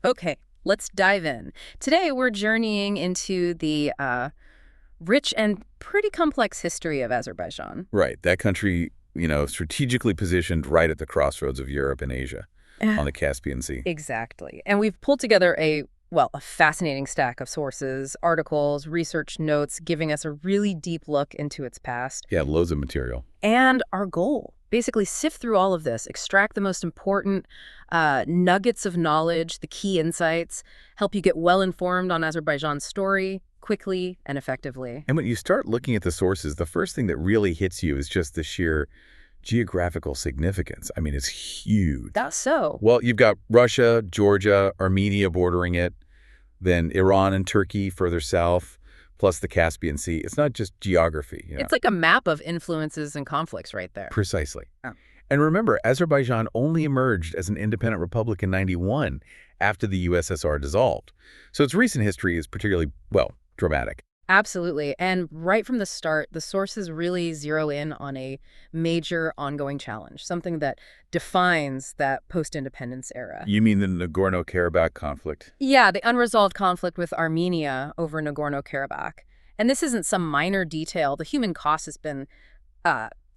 Okay, let's dive in. Today, we're journeying into the rich and pretty complex history of Azerbaijan. Right. That country, strategically positioned right at the crossroads of Europe and Asia Eh, on the Caspian Sea. Exactly. And we've pulled together a fascinating stack of sources, articles, research notes, giving us a really deep look into its past. Yeah, loads of material. And our goal, basically sift through all of this, extract the most important nuggets of knowledge, the key insights, help you get well informed on Azerbaijan's story quickly and effectively. And when you start looking at the sources, the first thing that really hits you is just the sheer geographical significance. I mean, it's huge. That's so. Well, you've got Russia, Georgia, Armenia bordering it, then Iran and Turkey further south, plus the Caspian Sea. It's not just geography. It's like a map of influences and conflicts right there. Precisely. Oh. And remember, Azerbaijan only emerged as an independent republic in '91 after the USSR dissolved. So its recent history is particularly, well, dramatic. Absolutely. And right from the start, the sources really zero in on a major ongoing challenge, something that defines that post-independence era. You mean the Nagorno-Karabakh conflict? Yeah, the unresolved conflict with Armenia over Nagorno-Karabakh. And this isn't some minor detail. The human cost has been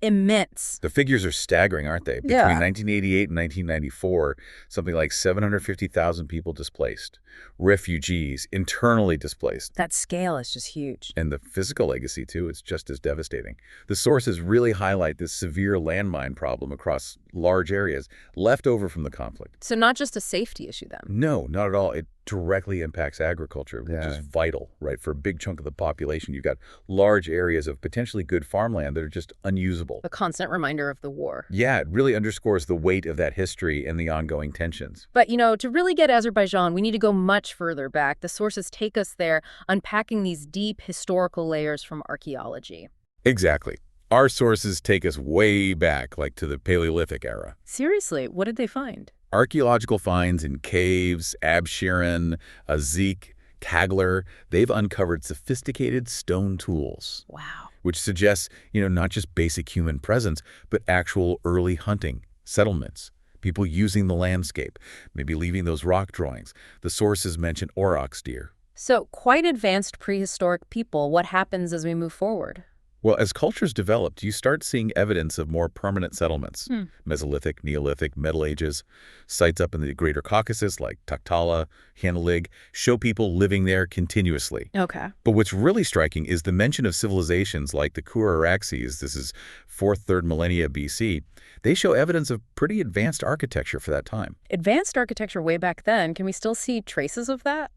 immense. The figures are staggering, aren't they? Yeah. Between 1988 and 1994, something like 750,000 people displaced, refugees, internally displaced. That scale is just huge. And the physical legacy, too, is just as devastating. The sources really highlight this severe landmine problem across large areas left over from the conflict. So not just a safety issue then? No, not at all. It directly impacts agriculture, which is Yeah. vital, right? For a big chunk of the population, you've got large areas of potentially good farmland that are just unusable. A constant reminder of the war. Yeah, it really underscores the weight of that history and the ongoing tensions. But, to really get Azerbaijan, we need to go much further back. The sources take us there, unpacking these deep historical layers from archaeology. Exactly. Our sources take us way back, like to the Paleolithic era. Seriously, what did they find? Archaeological finds in caves, Absheron, Azik, Tagler, they've uncovered sophisticated stone tools, Wow. which suggests, not just basic human presence, but actual early hunting, settlements, people using the landscape, maybe leaving those rock drawings. The sources mention aurochs deer. So quite advanced prehistoric people. What happens as we move forward? Well, as cultures developed, you start seeing evidence of more permanent settlements. Hmm. Mesolithic, Neolithic, Middle Ages. Sites up in the Greater Caucasus like Taktala, Hanalig show people living there continuously. Okay. But what's really striking is the mention of civilizations like the Kura-Araxes, this is 4th, 3rd millennia BC. They show evidence of pretty advanced architecture for that time. Advanced architecture way back then. Can we still see traces of that?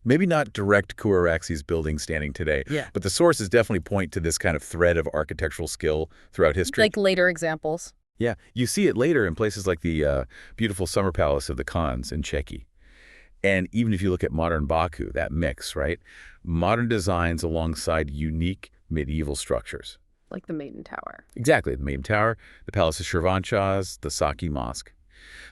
Maybe not direct Kura-Araxes buildings standing today, Yeah. but the sources definitely point to this kind of thread of architectural skill throughout history. Like later examples. Yeah, you see it later in places like the beautiful summer palace of the Khans in Czechia. And even if you look at modern Baku, that mix, right? Modern designs alongside unique medieval structures. Like the Maiden Tower. Exactly, the Main Tower, the Palace of Shirvanshahs, the Saki Mosque.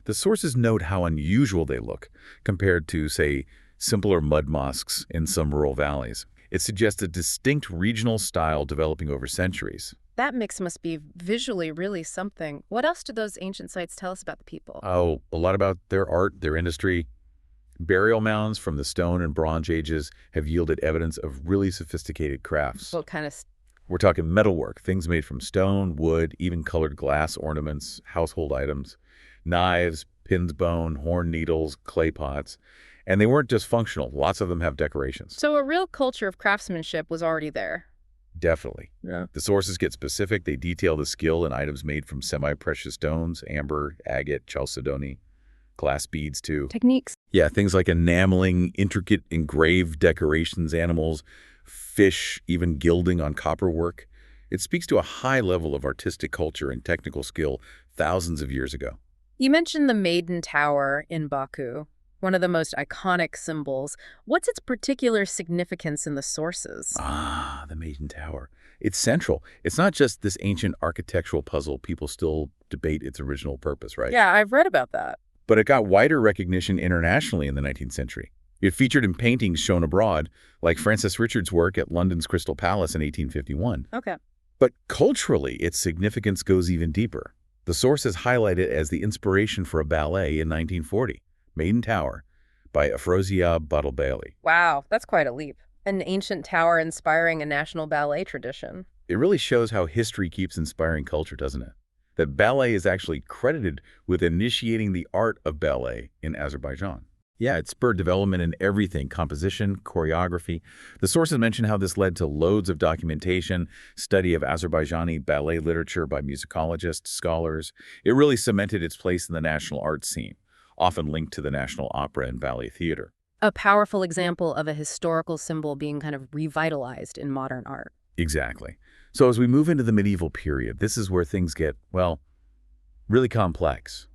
The sources note how unusual they look compared to, say, simpler mud mosques in some rural valleys. It suggests a distinct regional style developing over centuries. That mix must be visually really something. What else do those ancient sites tell us about the people? Oh, a lot about their art, their industry. Burial mounds from the Stone and Bronze Ages have yielded evidence of really sophisticated crafts. What kind of... We're talking metalwork, things made from stone, wood, even colored glass ornaments, household items, knives, pin's bone, horn needles, clay pots. And they weren't just functional. Lots of them have decorations. So a real culture of craftsmanship was already there. Definitely. Yeah. The sources get specific. They detail the skill in items made from semi-precious stones, amber, agate, chalcedony, glass beads too. Techniques. Yeah, things like enameling, intricate engraved decorations, animals, fish, even gilding on copperwork. It speaks to a high level of artistic culture and technical skill thousands of years ago. You mentioned the Maiden Tower in Baku, one of the most iconic symbols. What's its particular significance in the sources? Ah, the Maiden Tower. It's central. It's not just this ancient architectural puzzle. People still debate its original purpose, right? Yeah, I've read about that. But it got wider recognition internationally in the 19th century. It featured in paintings shown abroad, like Francis Richard's work at London's Crystal Palace in 1851. Okay. But culturally, its significance goes even deeper. The sources highlight it as the inspiration for a ballet in 1940, Maiden Tower, by Afrosiab Battlebailey. Wow, that's quite a leap. An ancient tower inspiring a national ballet tradition. It really shows how history keeps inspiring culture, doesn't it? That ballet is actually credited with initiating the art of ballet in Azerbaijan. Yeah, it spurred development in everything, composition, choreography. The sources mention how this led to loads of documentation, study of Azerbaijani ballet literature by musicologists, scholars. It really cemented its place in the national art scene, often linked to the national opera and ballet theater. A powerful example of a historical symbol being kind of revitalized in modern art. Exactly. So as we move into the medieval period, this is where things get, well, really complex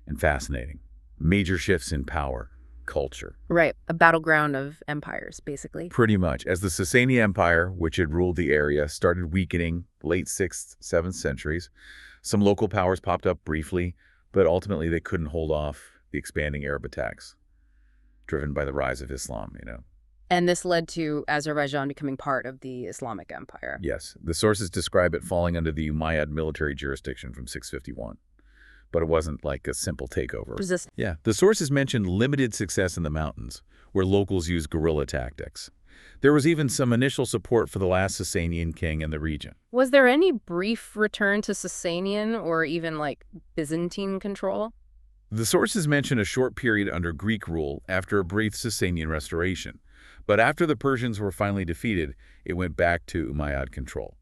and fascinating. Major shifts in power, culture. Right, a battleground of empires, basically. Pretty much. As the Sasanian Empire, which had ruled the area, started weakening late 6th, 7th centuries, some local powers popped up briefly, but ultimately they couldn't hold off the expanding Arab attacks, driven by the rise of Islam. And this led to Azerbaijan becoming part of the Islamic Empire. Yes, the sources describe it falling under the Umayyad military jurisdiction from 651. But it wasn't like a simple takeover. Yeah, the sources mentioned limited success in the mountains, where locals used guerrilla tactics. There was even some initial support for the last Sasanian king in the region. Was there any brief return to Sasanian or even like Byzantine control? The sources mention a short period under Greek rule after a brief Sasanian restoration. But after the Persians were finally defeated, it went back to Umayyad control.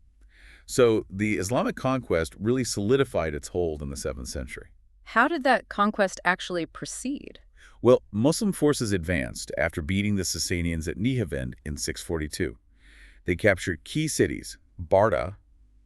So the Islamic conquest really solidified its hold in the 7th century. How did that conquest actually proceed? Well, Muslim forces advanced after beating the Sasanians at Nihavend in 642. They captured key cities, Barda,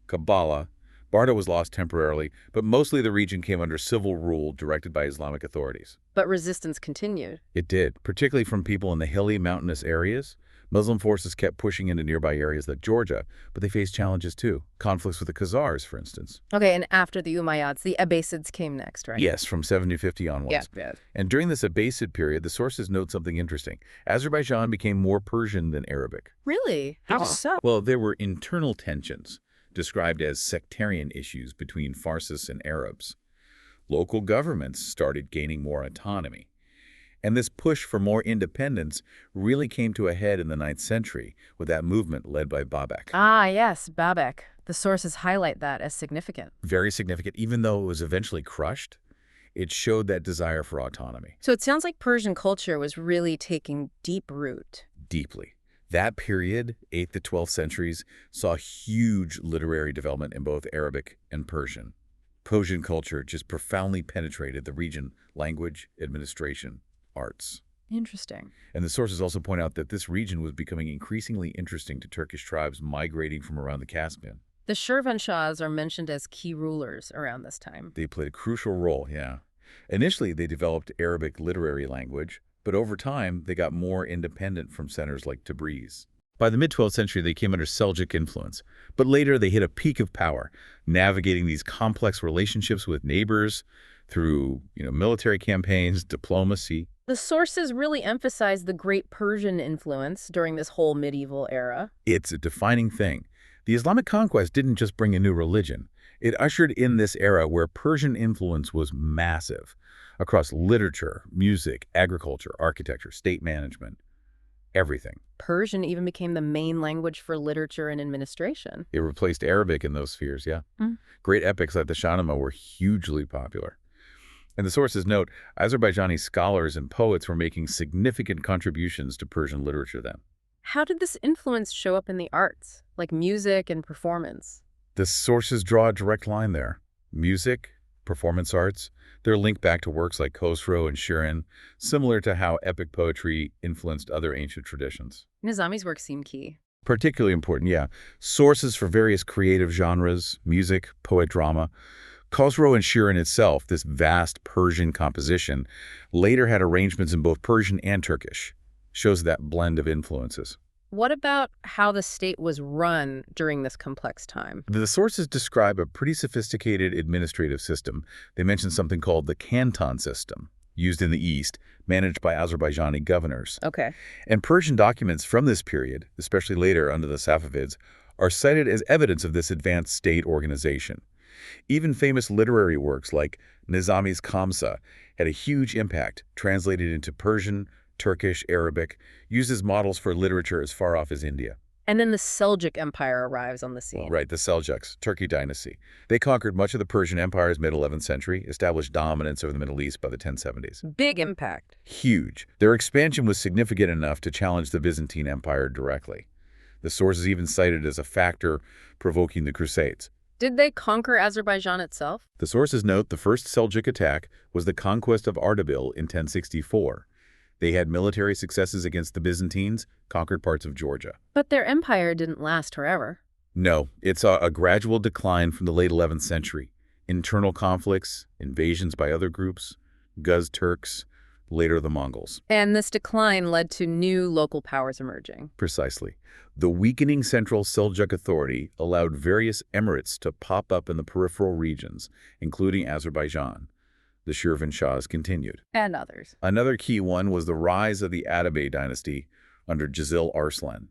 Kabbalah. Barda was lost temporarily, but mostly the region came under civil rule directed by Islamic authorities. But resistance continued. It did, particularly from people in the hilly, mountainous areas. Muslim forces kept pushing into nearby areas like Georgia, but they faced challenges too. Conflicts with the Khazars, for instance. Okay, and after the Umayyads, the Abbasids came next, right? Yes, from 750 onwards. Yeah. And during this Abbasid period, the sources note something interesting. Azerbaijan became more Persian than Arabic. Really? How so? Well, there were internal tensions, described as sectarian issues between Farsis and Arabs. Local governments started gaining more autonomy. And this push for more independence really came to a head in the 9th century with that movement led by Babek. Ah, yes, Babek. The sources highlight that as significant. Very significant, even though it was eventually crushed. It showed that desire for autonomy. So it sounds like Persian culture was really taking deep root. Deeply. That period, 8th to 12th centuries, saw huge literary development in both Arabic and Persian. Persian culture just profoundly penetrated the region, language, administration, arts. Interesting. And the sources also point out that this region was becoming increasingly interesting to Turkish tribes migrating from around the Caspian. The Shirvanshahs are mentioned as key rulers around this time. They played a crucial role, yeah. Initially, they developed Arabic literary language, but over time, they got more independent from centers like Tabriz. By the mid-12th century, they came under Seljuk influence, but later they hit a peak of power, navigating these complex relationships with neighbors through, military campaigns, diplomacy. The sources really emphasize the great Persian influence during this whole medieval era. It's a defining thing. The Islamic conquest didn't just bring a new religion. It ushered in this era where Persian influence was massive across literature, music, agriculture, architecture, state management, everything. Persian even became the main language for literature and administration. It replaced Arabic in those spheres, yeah. Great epics like the Shahnameh were hugely popular. And the sources note, Azerbaijani scholars and poets were making significant contributions to Persian literature then. How did this influence show up in the arts, like music and performance? The sources draw a direct line there. Music, performance arts, they're linked back to works like Khosrow and Shirin, similar to how epic poetry influenced other ancient traditions. Nizami's work seemed key. Particularly important, yeah. Sources for various creative genres, music, poet drama. Khosrow and Shirin itself, this vast Persian composition, later had arrangements in both Persian and Turkish. Shows that blend of influences. What about how the state was run during this complex time? The sources describe a pretty sophisticated administrative system. They mention something called the canton system, used in the East, managed by Azerbaijani governors. Okay. And Persian documents from this period, especially later under the Safavids, are cited as evidence of this advanced state organization. Even famous literary works like Nizami's Kamsa had a huge impact, translated into Persian, Turkish, Arabic, used as models for literature as far off as India. And then the Seljuk Empire arrives on the scene. Right, the Seljuks, Turkey dynasty. They conquered much of the Persian Empire's mid-11th century, established dominance over the Middle East by the 1070s. Big impact. Huge. Their expansion was significant enough to challenge the Byzantine Empire directly. The source is even cited as a factor provoking the Crusades. Did they conquer Azerbaijan itself? The sources note the first Seljuk attack was the conquest of Ardabil in 1064. They had military successes against the Byzantines, conquered parts of Georgia. But their empire didn't last forever. No, it saw a gradual decline from the late 11th century. Internal conflicts, invasions by other groups, Guz Turks, later the Mongols. And this decline led to new local powers emerging. Precisely. The weakening central Seljuk authority allowed various emirates to pop up in the peripheral regions, including Azerbaijan. The Shirvanshahs continued. And others. Another key one was the rise of the Atabey dynasty under Jazil Arslan.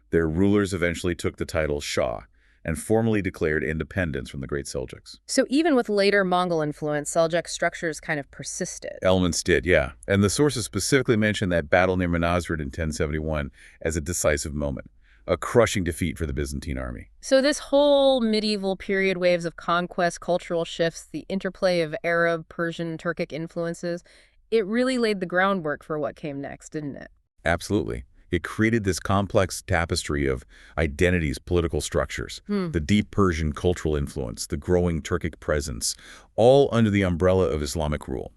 Their rulers eventually took the title Shah and formally declared independence from the Great Seljuks. So even with later Mongol influence, Seljuk structures kind of persisted. Elements did, yeah. And the sources specifically mentioned that battle near Manazrid in 1071 as a decisive moment, a crushing defeat for the Byzantine army. So this whole medieval period, waves of conquest, cultural shifts, the interplay of Arab, Persian, Turkic influences, it really laid the groundwork for what came next, didn't it? Absolutely. It created this complex tapestry of identities, political structures, the deep Persian cultural influence, the growing Turkic presence, all under the umbrella of Islamic rule.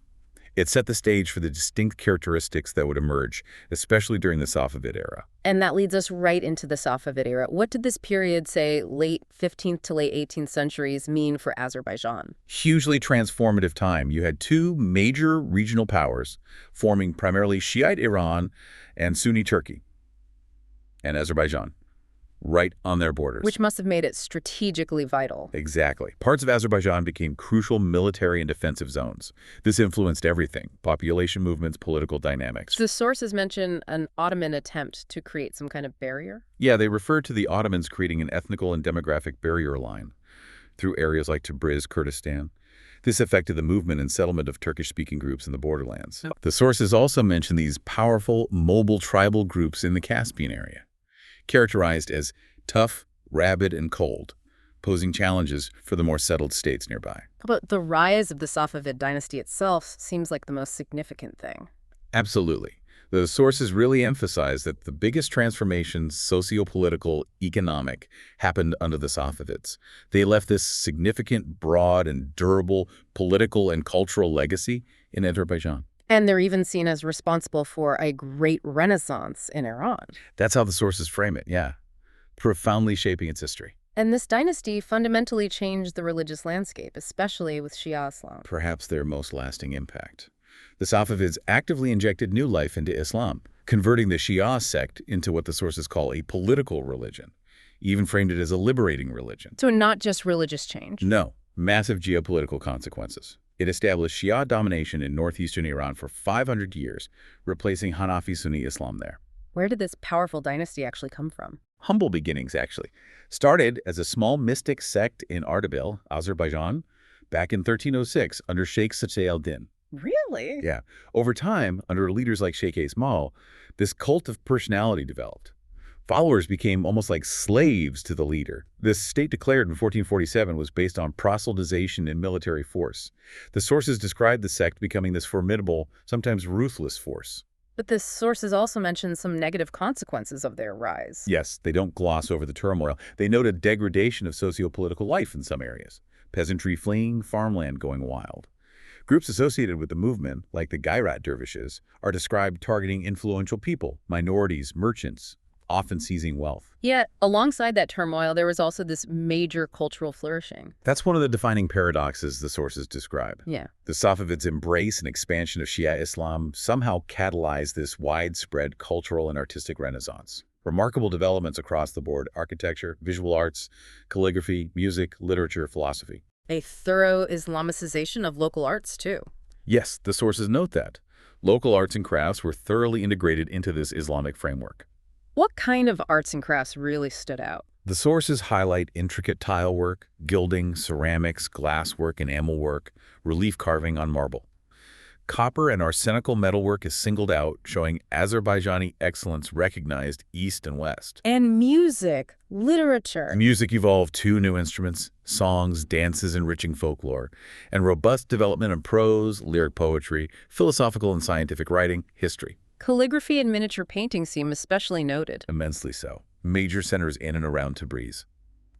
It set the stage for the distinct characteristics that would emerge, especially during the Safavid era. And that leads us right into the Safavid era. What did this period, say, late 15th to late 18th centuries, mean for Azerbaijan? Hugely transformative time. You had two major regional powers forming primarily Shiite Iran and Sunni Turkey and Azerbaijan, right on their borders. Which must have made it strategically vital. Exactly. Parts of Azerbaijan became crucial military and defensive zones. This influenced everything: population movements, political dynamics. The sources mention an Ottoman attempt to create some kind of barrier? Yeah, they referred to the Ottomans creating an ethnical and demographic barrier line through areas like Tabriz, Kurdistan. This affected the movement and settlement of Turkish-speaking groups in the borderlands. Oh. The sources also mention these powerful, mobile tribal groups in the Caspian area, characterized as tough, rabid, and cold, posing challenges for the more settled states nearby. But the rise of the Safavid dynasty itself seems like the most significant thing. Absolutely. The sources really emphasize that the biggest transformations, socio-political, economic, happened under the Safavids. They left this significant, broad, and durable political and cultural legacy in Azerbaijan. And they're even seen as responsible for a great renaissance in Iran. That's how the sources frame it, yeah. Profoundly shaping its history. And this dynasty fundamentally changed the religious landscape, especially with Shia Islam. Perhaps their most lasting impact. The Safavids actively injected new life into Islam, converting the Shia sect into what the sources call a political religion, even framed it as a liberating religion. So not just religious change. No, massive geopolitical consequences. It established Shia domination in northeastern Iran for 500 years, replacing Hanafi Sunni Islam there. Where did this powerful dynasty actually come from? Humble beginnings, actually. Started as a small mystic sect in Ardabil, Azerbaijan, back in 1306 under Sheikh Satay al-Din. Really? Yeah. Over time, under leaders like Sheikh Ismail, this cult of personality developed. Followers became almost like slaves to the leader. This state declared in 1447 was based on proselytization and military force. The sources described the sect becoming this formidable, sometimes ruthless force. But the sources also mention some negative consequences of their rise. Yes, they don't gloss over the turmoil. They note a degradation of socio-political life in some areas. Peasantry fleeing, farmland going wild. Groups associated with the movement, like the Gairat dervishes, are described targeting influential people, minorities, merchants, often seizing wealth. Yet, alongside that turmoil, there was also this major cultural flourishing. That's one of the defining paradoxes the sources describe. Yeah. The Safavids' embrace and expansion of Shia Islam somehow catalyzed this widespread cultural and artistic renaissance. Remarkable developments across the board: architecture, visual arts, calligraphy, music, literature, philosophy. A thorough Islamicization of local arts, too. Yes, the sources note that. Local arts and crafts were thoroughly integrated into this Islamic framework. What kind of arts and crafts really stood out? The sources highlight intricate tile work, gilding, ceramics, glasswork, enamel work, relief carving on marble. Copper and arsenical metalwork is singled out, showing Azerbaijani excellence recognized east and west. And music, literature. Music evolved two new instruments, songs, dances enriching folklore, and robust development in prose, lyric poetry, philosophical and scientific writing, history. Calligraphy and miniature painting seem especially noted. Immensely so. Major centers in and around Tabriz.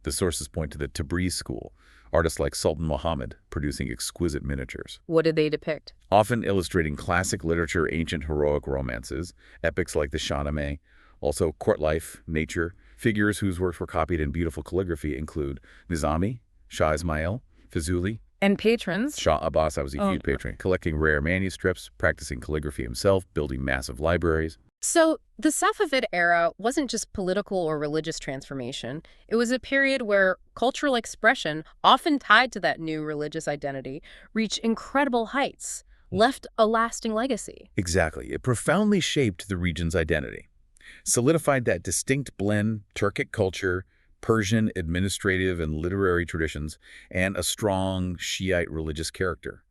The sources point to the Tabriz school, artists like Sultan Muhammad producing exquisite miniatures. What did they depict? Often illustrating classic literature, ancient heroic romances, epics like the Shahnameh, also court life, nature. Figures whose works were copied in beautiful calligraphy include Nizami, Shah Ismail, Fizuli, And patrons? Shah Abbas, was a huge patron, collecting rare manuscripts, practicing calligraphy himself, building massive libraries. So the Safavid era wasn't just political or religious transformation. It was a period where cultural expression, often tied to that new religious identity, reached incredible heights, left a lasting legacy. Exactly. It profoundly shaped the region's identity, solidified that distinct blend, Turkic culture, Persian administrative and literary traditions, and a strong Shiite religious character.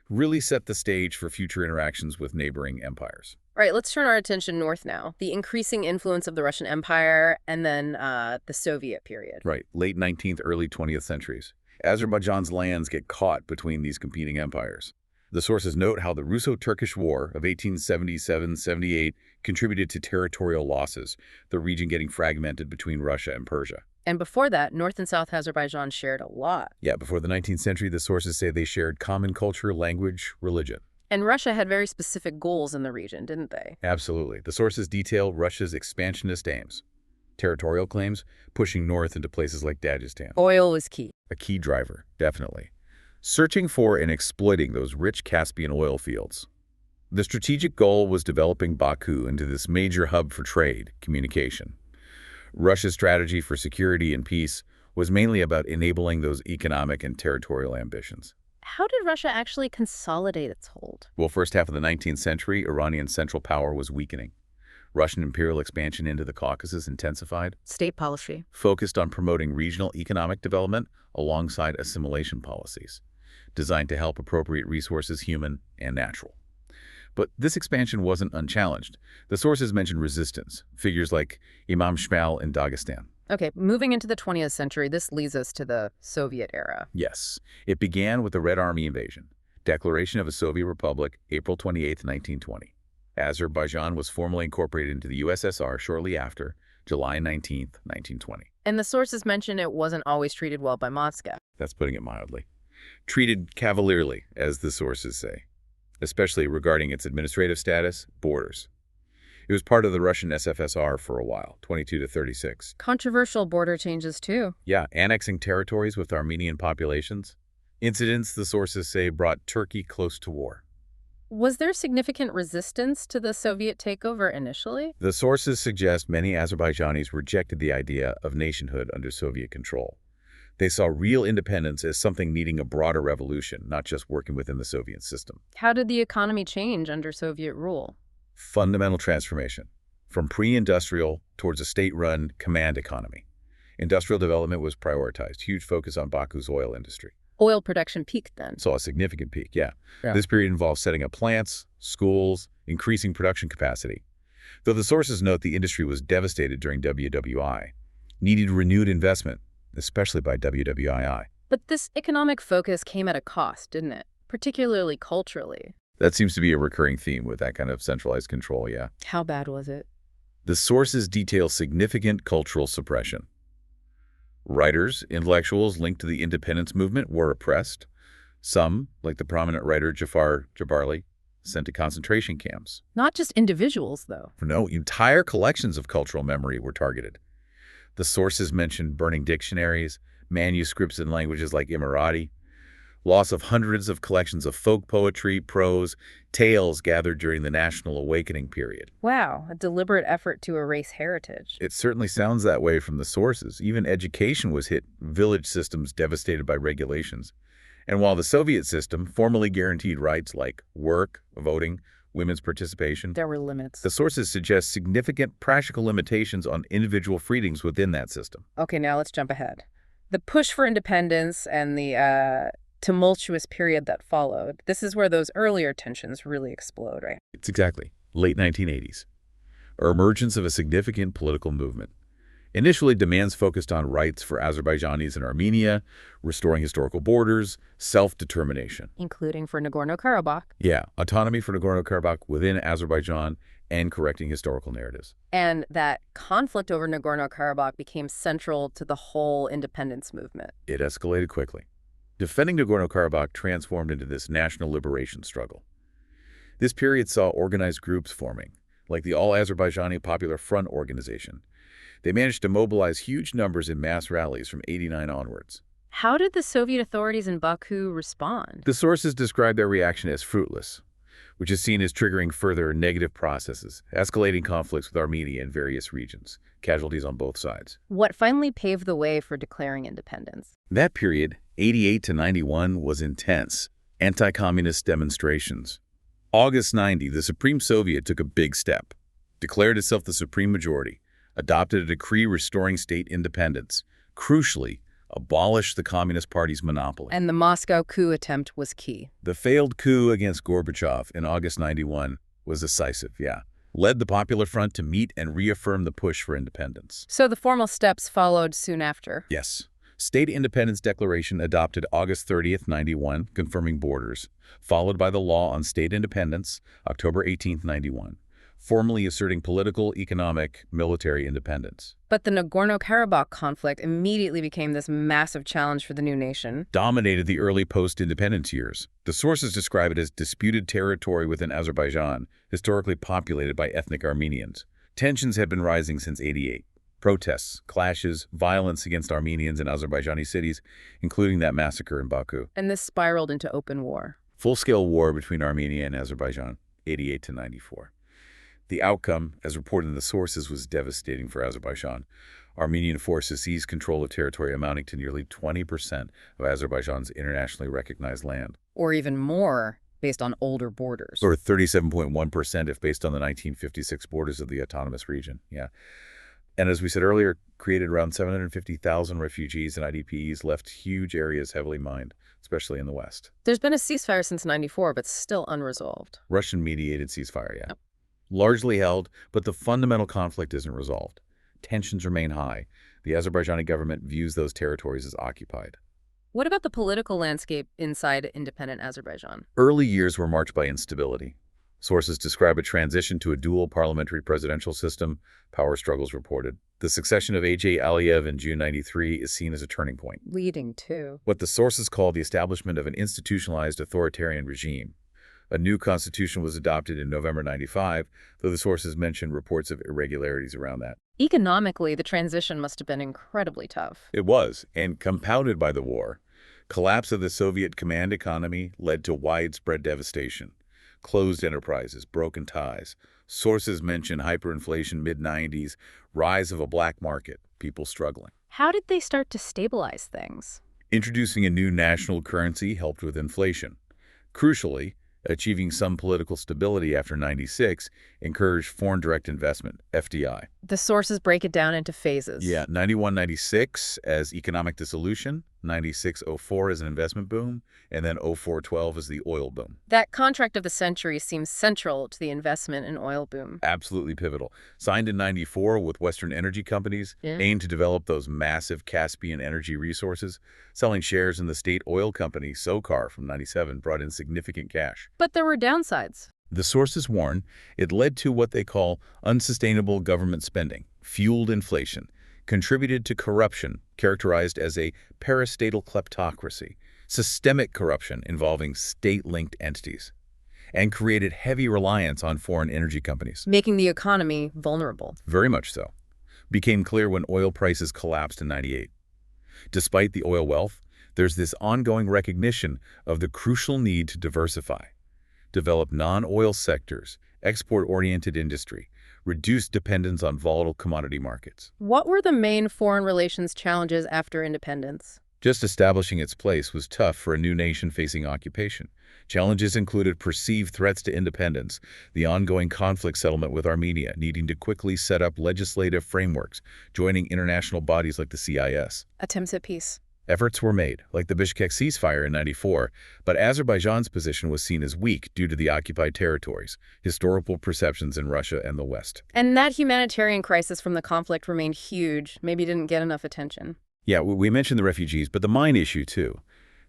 Really set the stage for future interactions with neighboring empires. All right, let's turn our attention north now. The increasing influence of the Russian Empire and then the Soviet period. Right, late 19th, early 20th centuries. Azerbaijan's lands get caught between these competing empires. The sources note how the Russo-Turkish War of 1877-78 contributed to territorial losses, the region getting fragmented between Russia and Persia. And before that, North and South Azerbaijan shared a lot. Yeah, before the 19th century, the sources say they shared common culture, language, religion. And Russia had very specific goals in the region, didn't they? Absolutely. The sources detail Russia's expansionist aims. Territorial claims, pushing north into places like Dagestan. Oil was key. A key driver, definitely. Searching for and exploiting those rich Caspian oil fields. The strategic goal was developing Baku into this major hub for trade, communication. Russia's strategy for security and peace was mainly about enabling those economic and territorial ambitions. How did Russia actually consolidate its hold? Well, first half of the 19th century, Iranian central power was weakening. Russian imperial expansion into the Caucasus intensified, State policy. focused on promoting regional economic development alongside assimilation policies, designed to help appropriate resources, human and natural. But this expansion wasn't unchallenged. The sources mention resistance, figures like Imam Shmal in Dagestan. Okay, moving into the 20th century, this leads us to the Soviet era. Yes, it began with the Red Army invasion, declaration of a Soviet Republic, April 28, 1920. Azerbaijan was formally incorporated into the USSR shortly after, July 19, 1920. And the sources mention it wasn't always treated well by Moscow. That's putting it mildly. Treated cavalierly, as the sources say, especially regarding its administrative status, borders. It was part of the Russian SFSR for a while, 22 to 36. Controversial border changes, too. Yeah, annexing territories with Armenian populations. Incidents, the sources say, brought Turkey close to war. Was there significant resistance to the Soviet takeover initially? The sources suggest many Azerbaijanis rejected the idea of nationhood under Soviet control. They saw real independence as something needing a broader revolution, not just working within the Soviet system. How did the economy change under Soviet rule? Fundamental transformation, from pre-industrial towards a state-run command economy. Industrial development was prioritized, huge focus on Baku's oil industry. Oil production peaked then. Saw a significant peak, yeah. This period involved setting up plants, schools, increasing production capacity. Though the sources note the industry was devastated during WWI, needed renewed investment, especially by WWII. But this economic focus came at a cost, didn't it? Particularly culturally. That seems to be a recurring theme with that kind of centralized control, yeah. How bad was it? The sources detail significant cultural suppression. Writers, intellectuals linked to the independence movement were oppressed. Some, like the prominent writer Jafar Jabarli, sent to concentration camps. Not just individuals, though. No, entire collections of cultural memory were targeted. The sources mentioned burning dictionaries, manuscripts in languages like Emirati, loss of hundreds of collections of folk poetry, prose, tales gathered during the National Awakening period. Wow, a deliberate effort to erase heritage. It certainly sounds that way from the sources. Even education was hit, village systems devastated by regulations. And while the Soviet system formally guaranteed rights like work, voting, women's participation, There were limits. the sources suggest significant practical limitations on individual freedoms within that system. Okay, now let's jump ahead. The push for independence and the tumultuous period that followed. This is where those earlier tensions really explode, right? It's exactly late 1980s, or emergence of a significant political movement. Initially, demands focused on rights for Azerbaijanis in Armenia, restoring historical borders, self-determination. Including for Nagorno-Karabakh. Yeah, autonomy for Nagorno-Karabakh within Azerbaijan and correcting historical narratives. And that conflict over Nagorno-Karabakh became central to the whole independence movement. It escalated quickly. Defending Nagorno-Karabakh transformed into this national liberation struggle. This period saw organized groups forming, like the All-Azerbaijani Popular Front organization. They managed to mobilize huge numbers in mass rallies from '89 onwards. How did the Soviet authorities in Baku respond? The sources describe their reaction as fruitless, which is seen as triggering further negative processes, escalating conflicts with Armenia in various regions, casualties on both sides. What finally paved the way for declaring independence? That period, '88 to '91, was intense. Anti-communist demonstrations. August '90, the Supreme Soviet took a big step, declared itself the supreme majority, adopted a decree restoring state independence, crucially, abolished the Communist Party's monopoly. And the Moscow coup attempt was key. The failed coup against Gorbachev in August '91 was decisive, led the Popular Front to meet and reaffirm the push for independence. So the formal steps followed soon after? Yes. State Independence Declaration adopted August 30th, '91, confirming borders, followed by the Law on State Independence, October 18th, '91. Formally asserting political, economic, military independence. But the Nagorno-Karabakh conflict immediately became this massive challenge for the new nation. Dominated the early post-independence years. The sources describe it as disputed territory within Azerbaijan, historically populated by ethnic Armenians. Tensions had been rising since '88. Protests, clashes, violence against Armenians in Azerbaijani cities, including that massacre in Baku. And this spiraled into open war. Full-scale war between Armenia and Azerbaijan, '88 to '94. The outcome, as reported in the sources, was devastating for Azerbaijan. Armenian forces seized control of territory amounting to nearly 20% of Azerbaijan's internationally recognized land. Or even more, based on older borders. Or 37.1% if based on the 1956 borders of the autonomous region, And as we said earlier, created around 750,000 refugees and IDPs, left huge areas heavily mined, especially in the West. There's been a ceasefire since '94, but still unresolved. Russian-mediated ceasefire, Yep. Largely held, but the fundamental conflict isn't resolved. Tensions remain high. The Azerbaijani government views those territories as occupied. What about the political landscape inside independent Azerbaijan? Early years were marked by instability. Sources describe a transition to a dual parliamentary presidential system, power struggles reported. The succession of A.J. Aliyev in June '93 is seen as a turning point. Leading to What the sources call the establishment of an institutionalized authoritarian regime. A new constitution was adopted in November '95, though the sources mention reports of irregularities around that. Economically, the transition must have been incredibly tough. It was, and compounded by the war. Collapse of the Soviet command economy led to widespread devastation. Closed enterprises, broken ties. Sources mention hyperinflation mid-90s, rise of a black market, people struggling. How did they start to stabilize things? Introducing a new national currency helped with inflation. Crucially, achieving some political stability after '96 encouraged foreign direct investment, FDI. The sources break it down into phases. 91-96 as economic dissolution, 96-04 as an investment boom, and then 04-12 as the oil boom. That contract of the century seems central to the investment and oil boom. Absolutely pivotal. Signed in '94 with Western energy companies, aimed to develop those massive Caspian energy resources. Selling shares in the state oil company SOCAR from '97 brought in significant cash. But there were downsides. The sources warn it led to what they call unsustainable government spending, fueled inflation, contributed to corruption characterized as a parastatal kleptocracy, systemic corruption involving state-linked entities, and created heavy reliance on foreign energy companies. Making the economy vulnerable. Very much so. Became clear when oil prices collapsed in '98. Despite the oil wealth, there's this ongoing recognition of the crucial need to diversify, develop non-oil sectors, export-oriented industry, reduce dependence on volatile commodity markets. What were the main foreign relations challenges after independence? Just establishing its place was tough for a new nation facing occupation. Challenges included perceived threats to independence, the ongoing conflict settlement with Armenia, needing to quickly set up legislative frameworks, joining international bodies like the CIS. Attempts at peace. Efforts were made, like the Bishkek ceasefire in '94, but Azerbaijan's position was seen as weak due to the occupied territories, historical perceptions in Russia and the West. And that humanitarian crisis from the conflict remained huge, maybe didn't get enough attention. Yeah, we mentioned the refugees, but the mine issue too.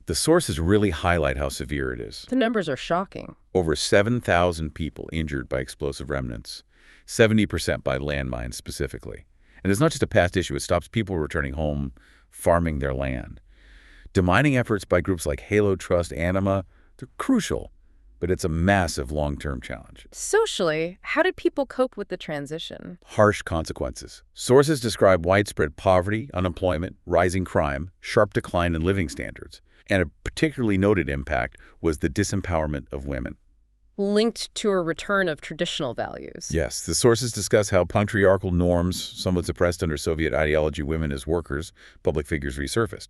The sources really highlight how severe it is. The numbers are shocking. Over 7,000 people injured by explosive remnants, 70% by landmines specifically. And it's not just a past issue, it stops people returning home, farming their land. Demining efforts by groups like Halo Trust, Anima, they're crucial, but it's a massive long-term challenge. Socially, how did people cope with the transition? Harsh consequences. Sources describe widespread poverty, unemployment, rising crime, sharp decline in living standards. And a particularly noted impact was the disempowerment of women. Linked to a return of traditional values. Yes, the sources discuss how patriarchal norms, somewhat suppressed under Soviet ideology, women as workers, public figures resurfaced.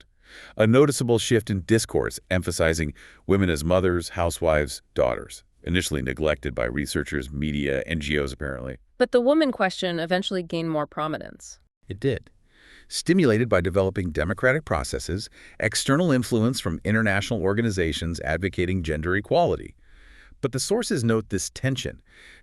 A noticeable shift in discourse emphasizing women as mothers, housewives, daughters, initially neglected by researchers, media, NGOs apparently. But the woman question eventually gained more prominence. It did. Stimulated by developing democratic processes, external influence from international organizations advocating gender equality. But the sources note this tension.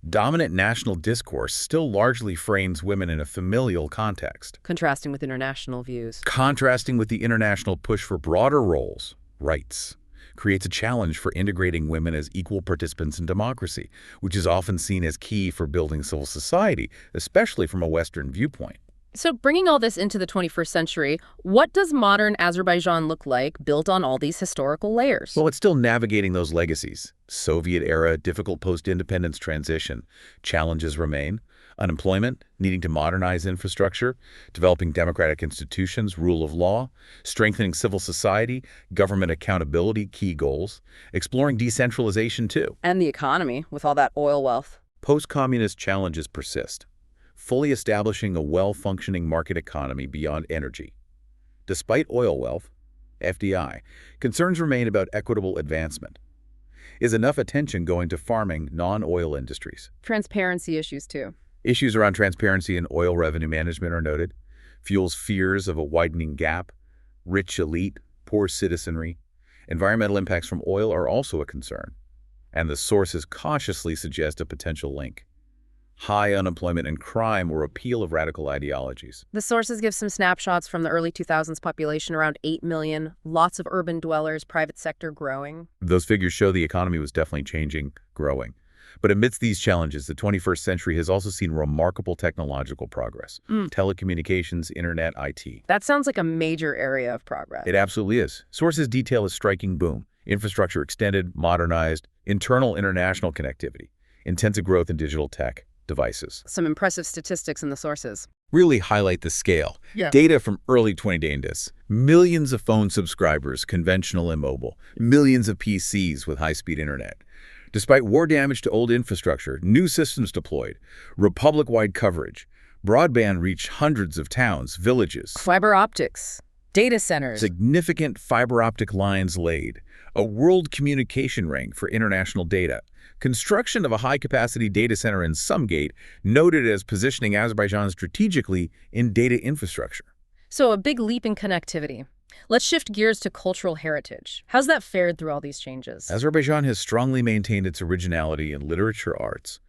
Dominant national discourse still largely frames women in a familial context. Contrasting with international views. Contrasting with the international push for broader roles, rights, creates a challenge for integrating women as equal participants in democracy, which is often seen as key for building civil society, especially from a Western viewpoint. So bringing all this into the 21st century, what does modern Azerbaijan look like built on all these historical layers? Well, it's still navigating those legacies. Soviet era, difficult post-independence transition. Challenges remain. Unemployment, needing to modernize infrastructure, developing democratic institutions, rule of law, strengthening civil society, government accountability, key goals, exploring decentralization too. And the economy, with all that oil wealth. Post-communist challenges persist. Fully establishing a well-functioning market economy beyond energy. Despite oil wealth, FDI, concerns remain about equitable advancement. Is enough attention going to farming, non-oil industries? Transparency issues, too. Issues around transparency and oil revenue management are noted. Fuels fears of a widening gap. Rich elite, poor citizenry. Environmental impacts from oil are also a concern. And the sources cautiously suggest a potential link. High unemployment and crime or appeal of radical ideologies. The sources give some snapshots from the early 2000s population, around 8 million, lots of urban dwellers, private sector growing. Those figures show the economy was definitely changing, growing. But amidst these challenges, the 21st century has also seen remarkable technological progress. Telecommunications, internet, IT. That sounds like a major area of progress. It absolutely is. Sources detail a striking boom. Infrastructure extended, modernized, internal international connectivity, intensive growth in digital tech. Devices. Some impressive statistics in the sources. Really highlight the scale. Data from early 2010s. Millions of phone subscribers, conventional and mobile. Millions of PCs with high-speed internet. Despite war damage to old infrastructure, new systems deployed, republic-wide coverage. Broadband reached hundreds of towns, villages. Fiber optics. Data centers. Significant fiber optic lines laid. A world communication ring for international data. Construction of a high-capacity data center in Sumgate, noted as positioning Azerbaijan strategically in data infrastructure. So a big leap in connectivity. Let's shift gears to cultural heritage. How's that fared through all these changes? Azerbaijan has strongly maintained its originality in literature arts.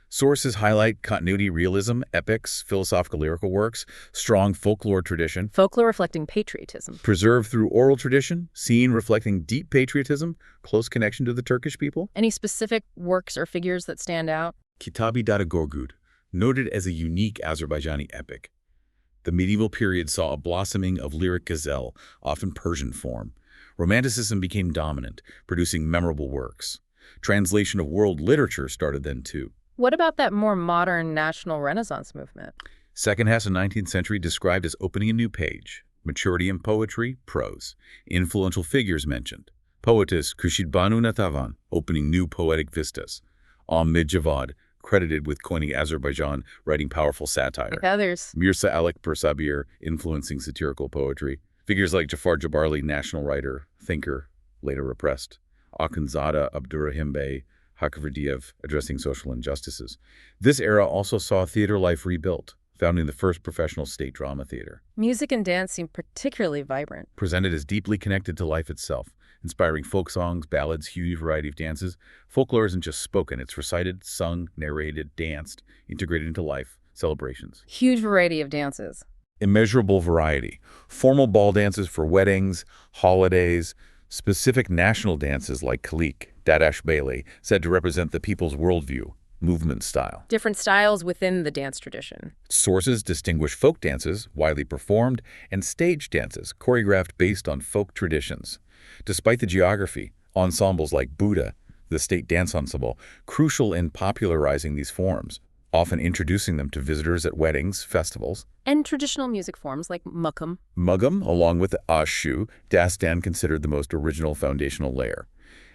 Sources highlight continuity realism, epics, philosophical lyrical works, strong folklore tradition. Folklore reflecting patriotism. Preserved through oral tradition, scene reflecting deep patriotism, close connection to the Turkish people. Any specific works or figures that stand out? Kitab-i Dada Gorgud, noted as a unique Azerbaijani epic. The medieval period saw a blossoming of lyric gazelle, often Persian form. Romanticism became dominant, producing memorable works. Translation of world literature started then too. What about that more modern national Renaissance movement? Second half of the 19th century described as opening a new page. Maturity in poetry, prose. Influential figures mentioned. Poetess Kushidbanu Natavan, opening new poetic vistas. Ahmed Javad, credited with coining Azerbaijan, writing powerful satire. Like others. Mirza Alek Persabir, influencing satirical poetry. Figures like Jafar Jabarli, national writer, thinker, later repressed. Akhundzada Abdurrahim Bey, Hakaverdiev, addressing social injustices. This era also saw theater life rebuilt. founding the first professional state drama theater. Music and dance seem particularly vibrant. Presented as deeply connected to life itself, inspiring folk songs, ballads, huge variety of dances. Folklore isn't just spoken, it's recited, sung, narrated, danced, integrated into life, celebrations. Huge variety of dances. Immeasurable variety. Formal ball dances for weddings, holidays, specific national dances like Kalik, Dadash Bailey, said to represent the people's worldview, movement style. Different styles within the dance tradition. Sources distinguish folk dances, widely performed, and stage dances, choreographed based on folk traditions. Despite the geography, ensembles like Buddha, the state dance ensemble, crucial in popularizing these forms, often introducing them to visitors at weddings, festivals. And traditional music forms like mugham. Mugham, along with the ashu, dastan considered the most original foundational layer.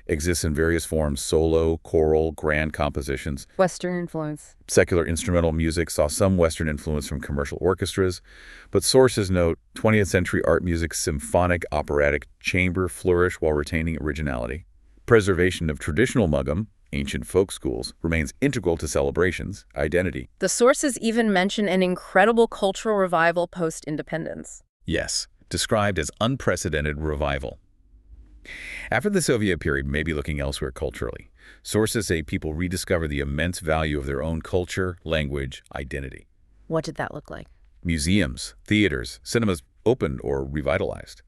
Exists in various forms: solo, choral, grand compositions. Western influence. Secular instrumental music saw some Western influence from commercial orchestras, but sources note 20th century art music's symphonic, operatic chamber flourish while retaining originality. Preservation of traditional mugham, ancient folk schools, remains integral to celebrations, identity. The sources even mention an incredible cultural revival post-independence. Yes, described as unprecedented revival. After the Soviet period, maybe looking elsewhere culturally, sources say people rediscover the immense value of their own culture, language, identity. What did that look like? Museums, theaters, cinemas opened or revitalized.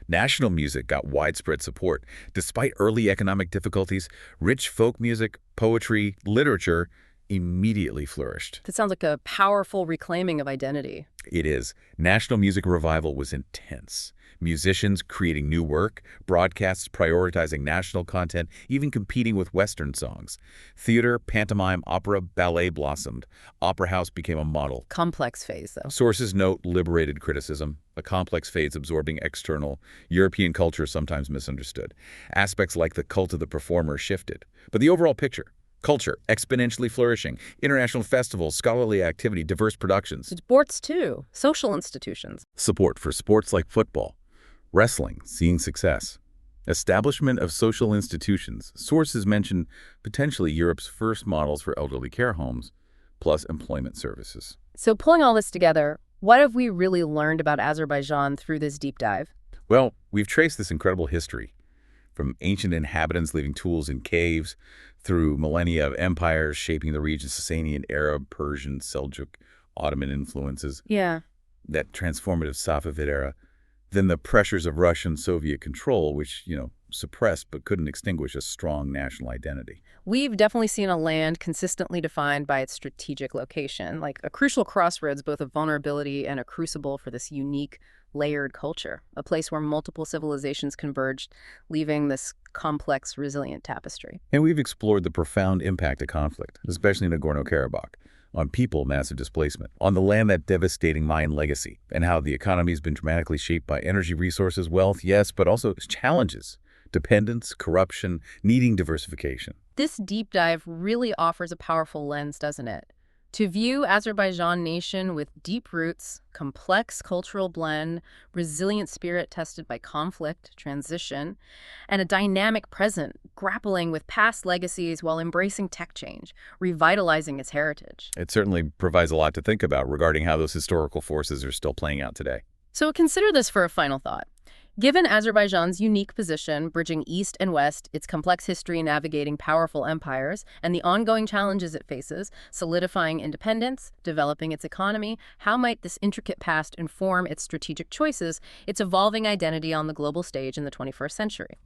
National music got widespread support. Despite early economic difficulties, rich folk music, poetry, literature immediately flourished. That sounds like a powerful reclaiming of identity. It is. National music revival was intense. Musicians creating new work, broadcasts prioritizing national content, even competing with Western songs. Theater, pantomime, opera, ballet blossomed. Opera house became a model. Complex phase, though. Sources note liberated criticism, a complex phase absorbing external, European culture sometimes misunderstood. Aspects like the cult of the performer shifted. But the overall picture: culture, exponentially flourishing, international festivals, scholarly activity, diverse productions. Sports, too. Social institutions. Support for sports like football. Wrestling, seeing success. Establishment of social institutions. Sources mention potentially Europe's first models for elderly care homes, plus employment services. So pulling all this together, what have we really learned about Azerbaijan through this deep dive? Well, we've traced this incredible history, from ancient inhabitants leaving tools in caves, through millennia of empires shaping the region's Sasanian, Arab, Persian, Seljuk, Ottoman influences. Yeah. That transformative Safavid Era. Then the pressures of Russian Soviet control, which, suppressed but couldn't extinguish a strong national identity. We've definitely seen a land consistently defined by its strategic location, like a crucial crossroads, both of vulnerability and a crucible for this unique, layered culture, a place where multiple civilizations converged, leaving this complex, resilient tapestry. And we've explored the profound impact of conflict, especially in Nagorno-Karabakh, on people, massive displacement, on the land, that devastating Mayan legacy, and how the economy has been dramatically shaped by energy resources, wealth, yes, but also challenges, dependence, corruption, needing diversification. This deep dive really offers a powerful lens, doesn't it? To view Azerbaijan nation with deep roots, complex cultural blend, resilient spirit tested by conflict, transition, and a dynamic present grappling with past legacies while embracing tech change, revitalizing its heritage. It certainly provides a lot to think about regarding how those historical forces are still playing out today. So consider this for a final thought. Given Azerbaijan's unique position, bridging East and West, its complex history navigating powerful empires, and the ongoing challenges it faces, solidifying independence, developing its economy, how might this intricate past inform its strategic choices, its evolving identity on the global stage in the 21st century?